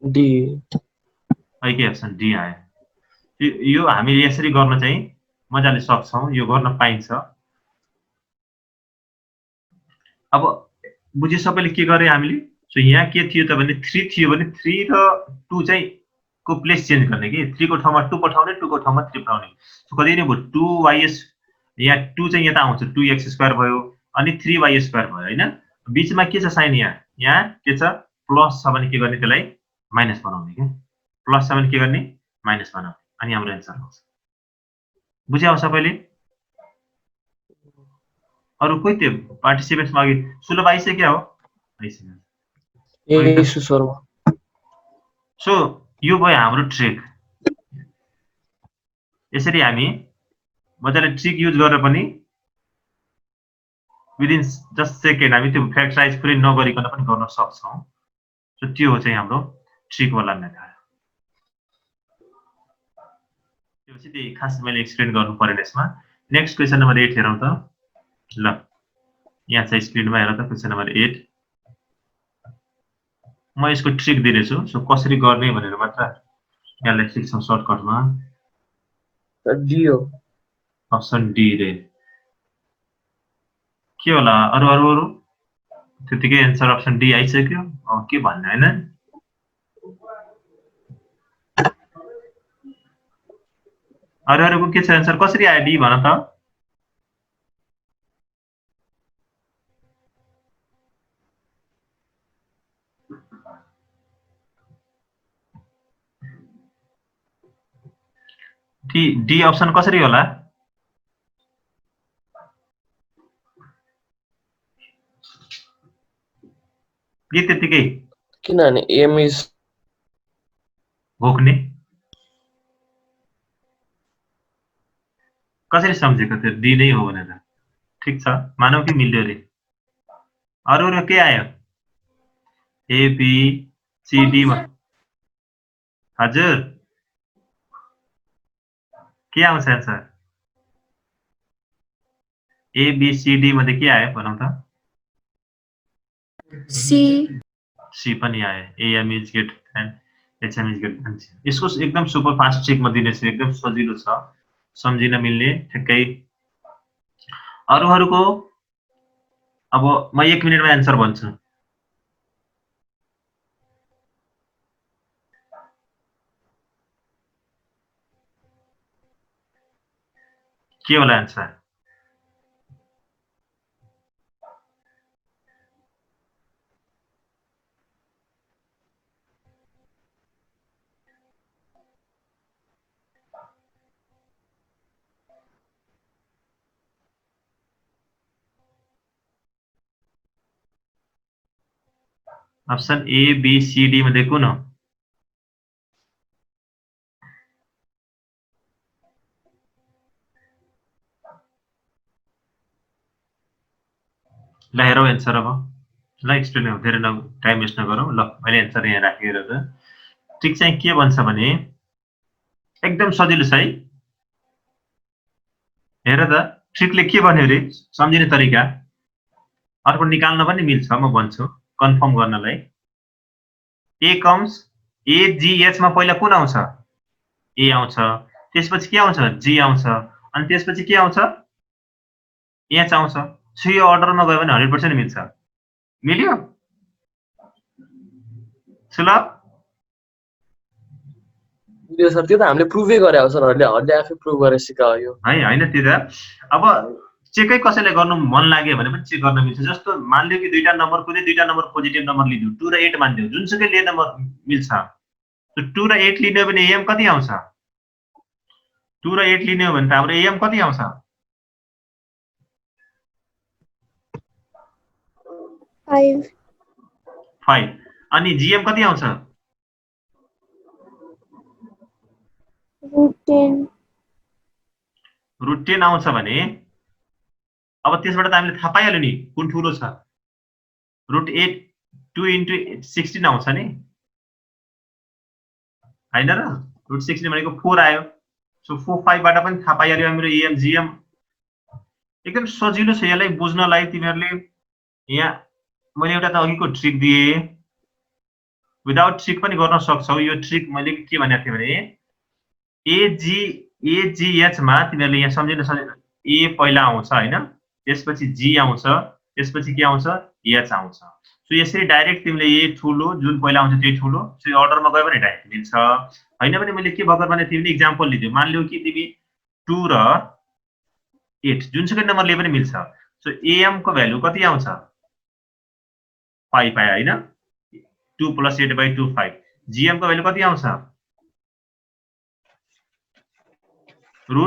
डी के अप्सन डी आयो। यो हामीले यसरी गर्न चाहिँ मजाले सक्छौँ, यो गर्न पाइन्छ। अब बुझ्यो सबैले के गरे हामीले? सो यहाँ के थियो त भने 3 थियो भने 3 र 2 चाहिँ को प्लेस चेन्ज गर्ने कि, 3 को ठाउँमा 2 पठाउने, 2 को ठाउँमा 3 पठाउने। सो कति नै भयो 2y यहाँ 2 चाहिँ यता आउँछ, 2x² भयो अनि 3y² भयो हैन। बीचमा के छ साइन? यहाँ के छ? प्लस छ भने के गर्ने? त्यसलाई माइनस बनाउने के। प्लस छ भने के गर्ने? माइनस बनाउने, अनि हाम्रो एन्सर आउँछ। बुझ्यो सबैले? अरु कोही त्यो पार्टिसिपेन्ट्समा अघि सुलभ आइसक्यो हो? ए सर। सो यो भयो हाम्रो ट्रिक। यसरी हामी मजाले ट्रिक युज गरेर पनि विदिन जस्ट सेकेन्ड हामी त्यो फ्याक्टराइज पुरै नगरिकन पनि गर्न सक्छौँ। सो त्यो हो चाहिँ हाम्रो ट्रिक वाला मेथड। त्यो चाहिँ त्यही खास मैले एक्सप्लेन गर्नु परेन यसमा। नेक्स्ट क्वेसन नम्बर 8 हेरौँ त। ल यहाँ चाहिँ स्क्रिनमा हेर त क्वेसन नम्बर 8। म यसको ट्रिक दिनेछु, सो कसरी गर्ने भनेर मात्र यहाँ लेख्छौँ सर्टकटमा। डी हो। अप्सन डी रे के होला? अरु त्यतिकै एन्सर अप्सन डी आइसक्यो। के भन्ने हैन? अरूको के छ एन्सर? कसरी आयो डी भन त? डी अप्सन कसरी होला? के त्यतिकै? किनभने एम इज भोक्ने। कसरी सम्झेको त्यो डी नै हो भनेर? ठिक छ, मानौ कि मिल्यो रे। अरु के आयो? ए बी सी डी मा हजुर के आउँछ answer? A B C D मध्ये के आयो भनौँ त? सी पनि आयो। AM is greater than HM is greater than C. यसको एकदम सुपर फास्ट ट्रिक म दिनेछु, एकदम सजिलो छ, सम्झिन मिल्ने ठ्याक्कै। अरूको अब म 1 मिनेटमा एन्सर भन्छु। के होला answer? Option A B C D मध्ये कुन हो? ल हेरौँ एन्सर अब ल एक्सप्लेन धेरै टाइम वेस्ट नगरौँ ल मैले एन्सर यहाँ राखेर त ट्रिक चाहिँ के भन्छ भने एकदम सजिलो छ है हेर त ट्रिकले के भन्यो रे सम्झिने तरिका अर्को निकाल्न पनि मिल्छ म भन्छु कन्फर्म गर्नलाई ए कम्स ए जी एच मा पहिला कुन आउँछ ए आउँछ त्यसपछि के आउँछ जी आउँछ अनि त्यसपछि के आउँछ एच आउँछ सो यो अर्डरमा गयो भने 100% मिल्छ मिल्यो सुलभ यो सर त्यो त हामीले प्रुभै गरे हो सरहरूले आफै प्रुभ गरेर सिकायो है हैन त्यो त अब चेकै कसैले गर्नु मन लाग्यो भने पनि चेक गर्न मिल्छ जस्तो मानिलियो कि दुईटा नम्बर कुनै दुईटा नम्बर पोजिटिभ नम्बर लिदियो 2 र 8 मानिदियो जुनसुकै लिएर नम्बर मिल्छ त्यो 2 र 8 लिने हो भने एम कति आउँछ 2 र 8 लिने हो भने त हाम्रो एम कति आउँछ 5 अनि जीएम कति आउँछ √10 आउँछ भने अब त्यसबाट त हामीले थाहा पाइहाल्यो नि कुन ठुलो छ √8 2 * 16 आउँछ नि हैन र √16 भनेको 4 आयो सो 4 5 बाट पनि थाहा पाइहाल्यो हाम्रो एम जीएम एकदम सजिलो छ यसलाई बुझ्नलाई तिमीहरुले यहाँ मैले एउटा त अघिको ट्रिक दिए विदाउट ट्रिक पनि गर्न सक्छौ यो ट्रिक मैले के भनेको थिए भने एजीएच मा तिमीहरुले यहाँ सम्झिन ए पहिला आउँछ हैन त्यसपछि जी आउँछ त्यसपछि के आउँछ एच आउँछ सो यसरी डाइरेक्ट तिमीले ए ठुलो जुन पहिला आउँछ त्यो ठुलो सो यो अर्डरमा गयो भने डाइरेक्ट मिल्छ हैन भने मैले के भर्खर भने तिमीले एक्जाम्पल लिदियो मानिलियो कि तिमी 2 र 8 जुनसुकै नम्बर लिए पनि मिल्छ सो एएम को भ्यालु कति आउँछ 5 आयो हैन 2 + 8/2 5 जीएम को भ्यालु कति आउँछ √2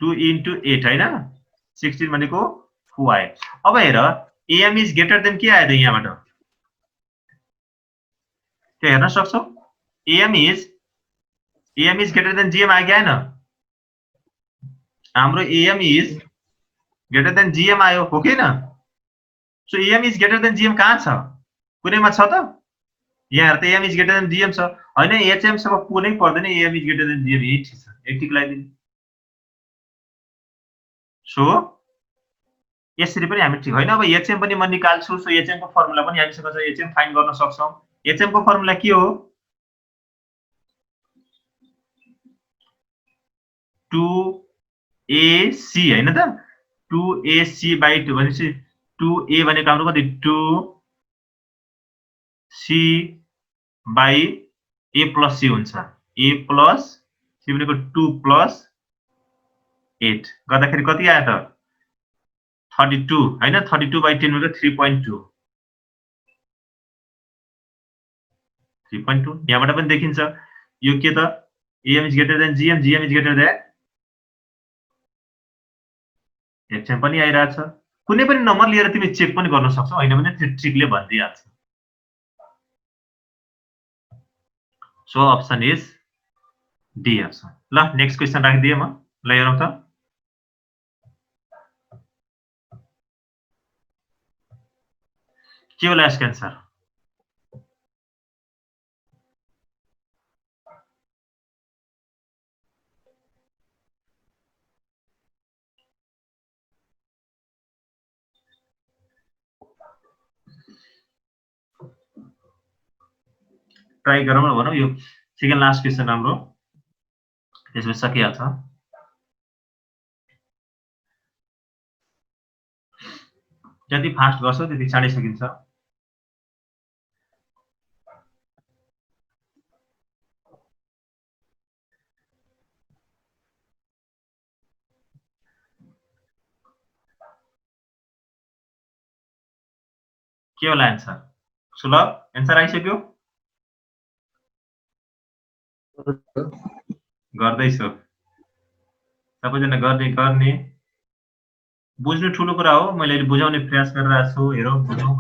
* 8 हैन 16 भनेको 4 आयो अब हेर एएम इज ग्रेटर देन के आयो त यहाँबाट त्यो हेर्न सक्छौ a.m. is greater then GM आयो कि आएन हाम्रो a.m. is greater then GM आयो हो कि हैन so a.m. is greater then GM कहाँ छ कुनैमा छ त यहाँ हेर त a.m. is greater then GM छ हैन एचएम सँग कुनै पर्दैन a.m. is greater then GM यही छ एक लगाइदिनु सो यसरी पनि हामी ठीक हैन अब एचएम पनि म निकाल्छु सो एचएम को फर्मुला पनि हामीसँग छ एचएम फाइन्ड गर्न सक्छौं एचएम को फर्मुला के हो 2ac हैन त 2ac/2 भनेपछि 2a भनेको हाम्रो कति 2c/a + c हुन्छ a + c भनेको 2 + 8 गर्दाखेरि कति आयो त 32 हैन 32/10 भनेको 3.2 यहाँबाट पनि देखिन्छ यो के त a.m. is greater then GM GM is greater than HM पनि आइराछ कुनै पनि नम्बर लिएर तिमी चेक पनि गर्न सक्छौ हैन भने त्यो ट्रिकले भन्दिहाल्छ so option is D option ल नेक्स्ट क्वेशन राखिदिए म ल हेरौं त के होला यसको आन्सर ट्राई गरौँ न भनौँ यो सेकेन्ड लास्ट क्वेशन हाम्रो त्यसपछि सकिहाल्छ जति फास्ट गर्छौ त्यति चाँडै सकिन्छ के होला आन्सर सुलभ आन्सर आइसक्यो गर्दैछौ सबैजना गर्ने बुझ्नु ठुलो कुरा हो मैले बुझाउने प्रयास गरिरहेको छु हेरौँ बुझौँ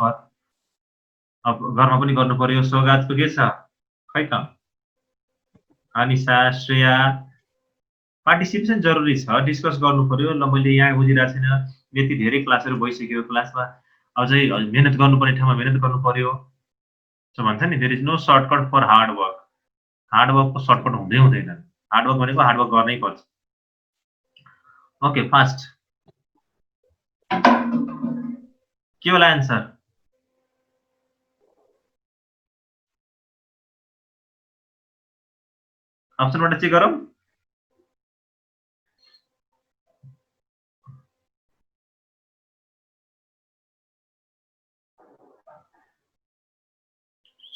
अब घरमा पनि गर्नु पर्यो सौगातको के छ खै त अनिसा श्रेया पार्टिसिपेसन जरुरी छ डिस्कस गर्नु पर्यो ल मैले यहाँ बुझिरहेको छैन यति धेरै क्लासहरु भइसक्यो क्लासमा अझै मेहनत गर्नुपर्ने ठाउँमा मेहनत गर्नु पर्यो सो भन्छ नि there is no shortcut for hard work को सर्टकट हुँदैन हार्ड वर्क भनेको हार्ड वर्क गर्नै पर्छ ओके फास्ट के होला आन्सर अप्सनबाट चेक गरौँ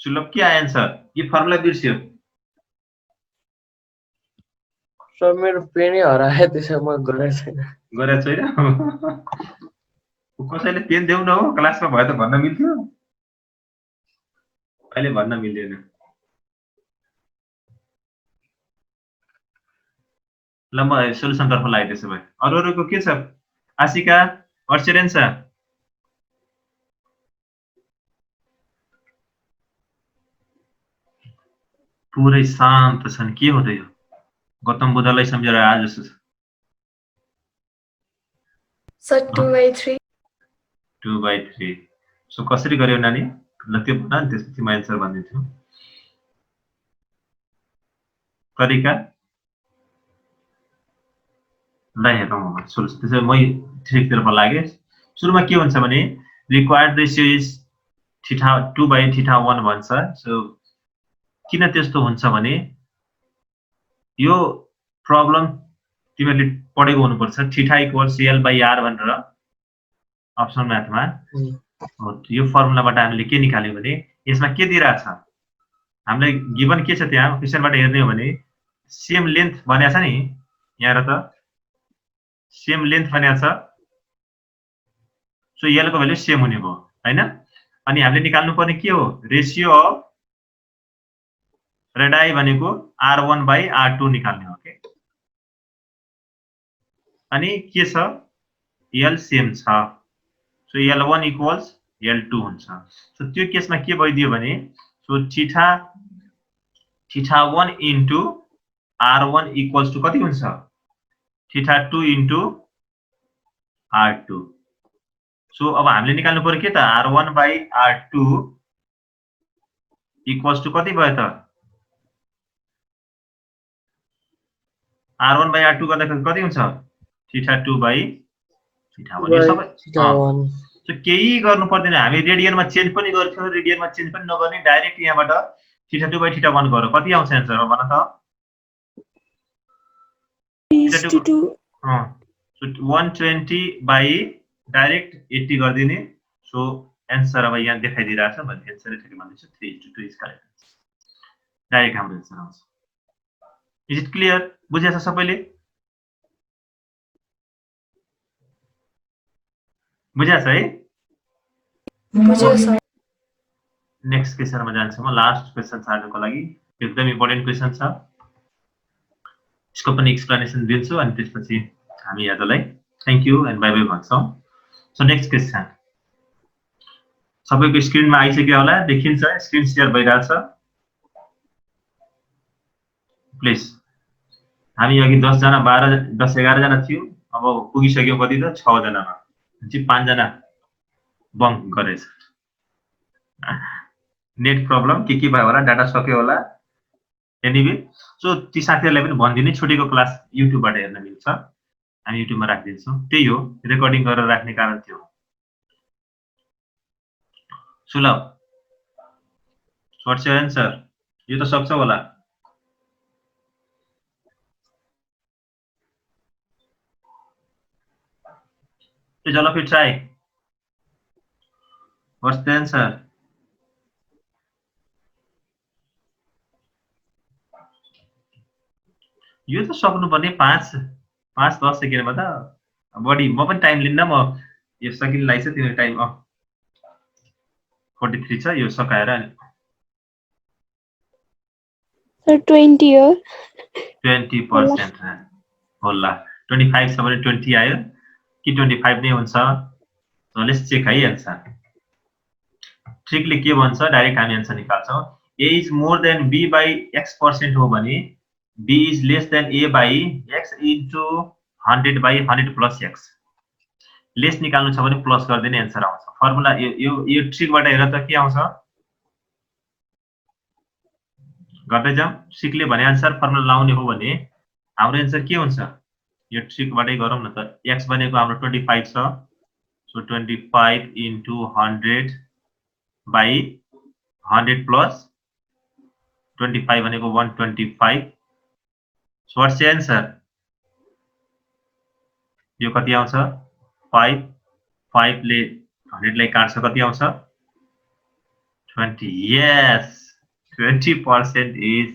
सुलभ के आयो आन्सर यो फर्मुला बिर्स्यो सर मेरो पेनै हरायो त्यसै म गरेको छैन गरेको छैन कसैले पेन देऊ न हो क्लासमा भयो त भन्न मिल्थ्यो अहिले भन्न मिल्दैन ल म सोलुसन तर्फ लाग्यो त्यसो भए अरूको के छ आशिका अर्चेरेन्स पुरै शान्त छन् के हो त यो गौतम बुद्धलाई सम्झेर आए जस्तो छ Sir, 2/3. 2/3 सो कसरी गर्यो नानी ल त्यो भन नि त्यसपछि म एन्सर भनिदिन्छु तरिका ल हेरौँ सोल्युसन त्यसो मै ठिकतर्फ लागे सुरुमा के हुन्छ भने रिक्वायर्ड रेशियो इज थीटा 2/θ1 भन्छ सो किन त्यस्तो हुन्छ भने यो प्रब्लम तिमीले पढेको हुनुपर्छ थीटा इक्वल्स L/R भनेर अप्सन म्याथमा यो फर्मुलाबाट हामीले के निकाल्यौ भने यसमा के दिइरा छ हामीलाई गिवन के छ त्यहाँ क्वेशनबाट हेर्ने हो भने सेम लेन्थ भनेको छ नि यहाँ र त सेम लेन्थ भनेको छ सो L को भ्यालु सेम हुने भयो हैन अनि हामीले निकाल्नु पर्ने के हो रेशियो अफ रेडाई भनेको R1/R2 निकाल्ने हो के अनि के छ L सेम छ सो L1 इक्वल्स L2 हुन्छ सो त्यो केसमा के भइदियो भने so θ1 into R1 equals to कति हुन्छ θ2 इन्टु R2 सो अब हामीले निकाल्नु पर्यो के त R1/R2 इक्वल्स टु कति भयो त R1/R2 गर्दाखेरि कति हुन्छ θ2/θ1 यो सबै सो केही गर्नु पर्दैन हामी रेडियनमा चेन्ज पनि गर्छौं रेडियनमा चेन्ज पनि नगर्ने डाइरेक्ट यहाँबाट θ2/θ1 गरौ कति आउँछ आन्सर भन त 3:2 सो 120 बाइ डाइरेक्ट 80 गर्दिने सो आन्सर अब यहाँ देखाइदिरहेछ भने आन्सर ठिकै भन्दैछु 3:2 इज करेक्ट डाइरेक्ट हाम्रो आन्सर आउँछ इज इट क्लियर बुझ्या छ सबैले बुझ्या छ है बुझ्यो सर नेक्स्ट क्वेशनमा जान्छु म लास्ट क्वेशन छ आजको लागि एकदम इम्पोर्टेन्ट क्वेशन छ यसको पनि एक्सप्लेनेसन दिन्छु अनि त्यसपछि हामी यहाँलाई thank you and bye bye भन्छौं सो नेक्स्ट क्वेशन सबैको स्क्रिनमा आइसक्यो होला देखिन्छ स्क्रिन शेयर भइरहेछ प्लिज हामी अघि 10 जना 12 10 11 जना थियौ अब पुगिसक्यो कति त 6 जनामा चाहिँ 5 जना बङ्क गरेछ नेट प्रब्लम के भयो होला डाटा सक्यो होला एनीवे सो ती साथीहरुलाई पनि भन्दिने छुटेको क्लास युट्युबबाट हेर्न मिल्छ हामी युट्युबमा राख्दिन्छौं त्यही हो रेकर्डिङ गरेर राख्ने कारण त्यो सुलभ व्हाट्स योर आन्सर यो त सक्छ होला Please all of you try. What's the answer? यो त सक्नु पर्ने 5-10 सेकेन्डमा त बडी म पनि टाइम लिन्न म यो सकिन लाग्छ तिम्रो टाइम 43 छ यो सकाएर सर 20 हो 20% होला 25 छ भने 20 आयो कि 25 नै हुन्छ सो लेट्स चेक है आन्सर ट्रिकले के भन्छ डाइरेक्ट हामी answer निकाल्छौं a is more than b by x% हो भने b is less than a by x into 100 by 100 plus x lace निकाल्नु छ भने प्लस गर्दिने एन्सर आउँछ फर्मुला यो ट्रिकबाट हेर त के आउँछ गर्दै जाम ट्रिकले भने अनुसार फर्मुला लाउने हो भने हाम्रो एन्सर के हुन्छ यो ट्रिकबाटै गरौँ न त x भनेको हाम्रो 25 छ सो 25 into 100 by 100 plus 25 भनेको 125 so what's the answer यो कति आउँछ 5 ले 100 लाई काट्छ कति आउँछ 20 yes 20% is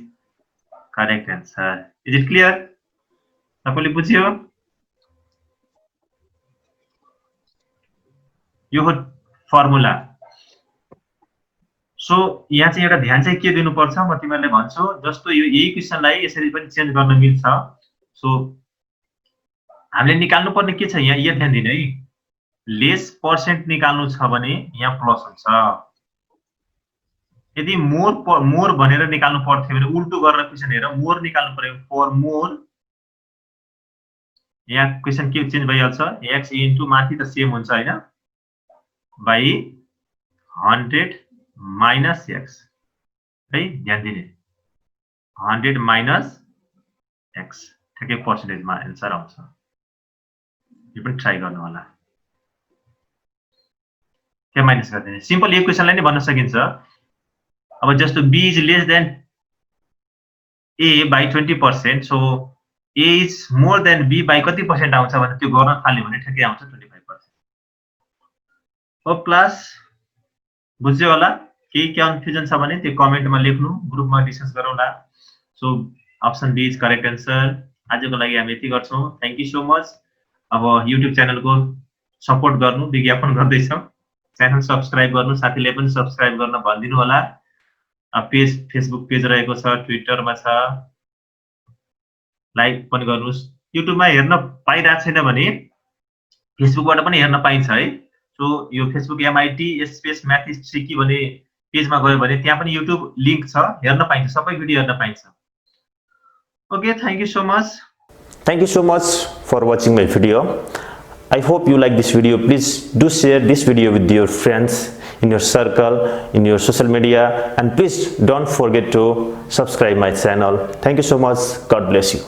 correct answer is it clear तपाईले बुझ्यो यो हो फर्मुला सो यहाँ चाहिँ एउटा ध्यान चाहिँ के दिनुपर्छ म तिमीहरुले भन्छु जस्तो यो यही क्वेशनलाई यसरी पनि चेन्ज गर्न मिल्छ सो हामीले निकाल्नु पर्ने के छ यहाँ यो ध्यान दिनु है लेस पर्सेन्ट निकाल्नु छ भने यहाँ प्लस हुन्छ यदि मोर भनेर निकाल्नु पर्थ्यो भने उल्टो गरेर क्वेशन हेर मोर निकाल्नु पर्यो फर मोर यहाँ क्वेशन के चेन्ज भइहाल्छ x इन्टु माथि त सेम हुन्छ हैन बाइ 100 माइनस x है ध्यान दिने 100 माइनस x ठ्याक्कै पर्सेन्टेजमा एन्सर आउँछ यो पनि ट्राई गर्नु होला के माइनस गर्दिने सिम्पल यो क्वेशनलाई नै भन्न सकिन्छ अब जस्तो b is less than a by 20% so a is more than b by कति पर्सेन्ट आउँछ भने त्यो गर्न थाल्यो भने ठ्याक्कै आउँछ 25%. अब क्लास बुझ्यो होला केही कन्फ्युजन छ भने त्यो कमेन्टमा लेख्नु ग्रुपमा डिस्कस गरौँला so option B is correct answer आजको लागि हामी यति गर्छौं थ्यांक यू सो मच अब युट्युब च्यानलको सपोर्ट गर्नु विज्ञापन गर्दै छौं च्यानल सब्स्क्राइब गर्नु साथीले पनि सब्स्क्राइब गर्न भनिदिनु होला पेज फेसबुक पेज रहेको छ ट्विटरमा छ लाइक पनि गर्नुस् युट्युबमा हेर्न पाइरा छैन भने फेसबुकबाट पनि हेर्न पाइन्छ है सो यो Facebook MIT space math is tricky भन्ने पेजमा गयो भने त्यहाँ पनि युट्युब लिंक छ हेर्न पाइन्छ सबै भिडियो हेर्न पाइन्छ okay thank you so much Thank you so much for watching my video. I hope you like this video. Please do share this video with your friends in your circle, in your social media, and please don't forget to subscribe my channel. Thank you so much. God bless you.